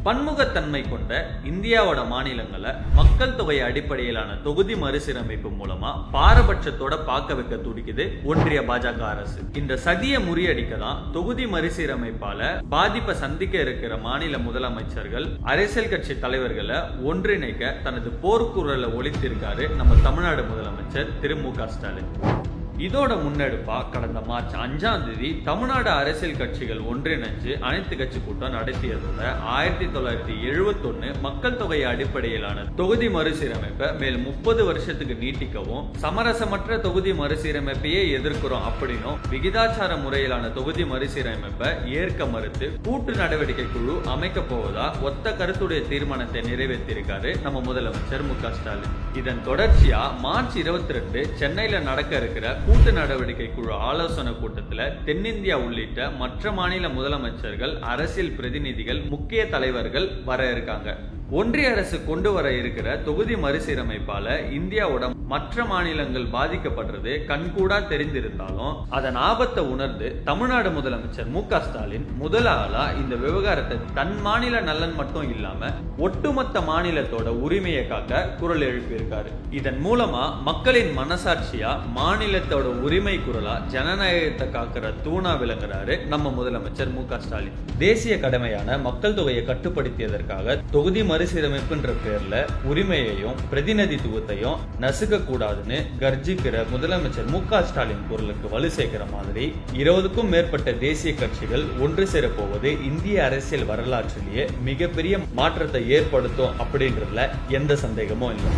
பன்முகத்தன்மை கொண்ட இந்தியாவோட மாநிலங்களை மக்கள் தொகை அடிப்படையிலான தொகுதி மறுசீரமைப்பு மூலமா பாரபட்சத்தோட பார்க்க வைக்க துடிக்குது ஒன்றிய பாஜக அரசு. இந்த சதியை முறியடிக்க தான் தொகுதி மறுசீரமைப்பால பாதிப்பை சந்திக்க இருக்கிற மாநில முதலமைச்சர்கள் அரசியல் கட்சி தலைவர்களை ஒன்றிணைக்க தனது போர்க்குரலை ஒலித்திருக்காரு நம்ம தமிழ்நாடு முதலமைச்சர் திரு மு.க. ஸ்டாலின். இதோட முன்னெடுப்பா கடந்த மார்ச் 5ஆம் தேதி தமிழ்நாடு அரசியல் கட்சிகள் ஒன்றிணைஞ்சு அனைத்து கட்சி கூட்டம் நடத்தியதோட 1971 மக்கள் தொகை அடிப்படையிலான தொகுதி மறுசீரமைப்பை மேல் 30 வருஷத்துக்கு நீட்டிக்கவும், சமரசமற்ற தொகுதி மறுசீரமைப்பையே எதிர்க்கிறோம் அப்படின்னும் விகிதாச்சார முறையிலான தொகுதி மறுசீரமைப்பை ஏற்க மறுத்து கூட்டு நடவடிக்கை குழு அமைக்க போவதா ஒத்த கருத்துடைய தீர்மானத்தை நிறைவேற்றியிருக்காரு நம்ம முதலமைச்சர் மு.க. ஸ்டாலின். இதன் தொடர்ச்சியா மார்ச் 22 சென்னையில நடக்க இருக்கிற கூட்டு நடவடிக்கை குழு ஆலோசனை கூட்டத்தில் தென்னிந்தியா உள்ளிட்ட மற்ற மாநில முதலமைச்சர்கள், அரசியல் பிரதிநிதிகள், முக்கிய தலைவர்கள் வர இருக்காங்க. ஒன்றிய அரசு கொண்டு வர இருக்கிற தொகுதி மறுசீரமைப்பால இந்தியாவோட மற்ற மாநிலங்கள் பாதிக்கப்படுறது கண்கூடா தெரிந்திருந்தாலும் அதன் ஆபத்தை உணர்ந்து தமிழ்நாடு முதலமைச்சர் மு.க. ஸ்டாலின் முதல் ஆளா இந்த விவகாரத்தை தன் மாநில நலன் மட்டும் இல்லாம ஒட்டுமொத்த மாநிலத்தோட உரிமையை காக்க குரல் எழுப்பியிருக்காரு. இதன் மூலமா மக்களின் மனசாட்சியா, மாநிலத்தோட உரிமை குரலா, ஜனநாயகத்தை காக்கிற தூணா விளங்குறாரு நம்ம முதலமைச்சர் மு.க. ஸ்டாலின். தேசிய கடமையான மக்கள் தொகையை கட்டுப்படுத்தியதற்காக தொகுதி மறுசீரமைப்புன்ற பேர்ல உரிமையையும் பிரதிநிதித்துவத்தையும் நசுக்க கூடாதுன்னு கர்ஜிக்கிற முதலமைச்சர் மு.க. ஸ்டாலின் குரலுக்கு வலு சேர்க்கிற மாதிரி 20க்கும் மேற்பட்ட தேசிய கட்சிகள் ஒன்று சேரப்போவது இந்திய அரசியல் வரலாற்றிலேயே மிகப்பெரிய மாற்றத்தை ஏற்படுத்தும் அப்படின்றதுல எந்த சந்தேகமும் இல்லை.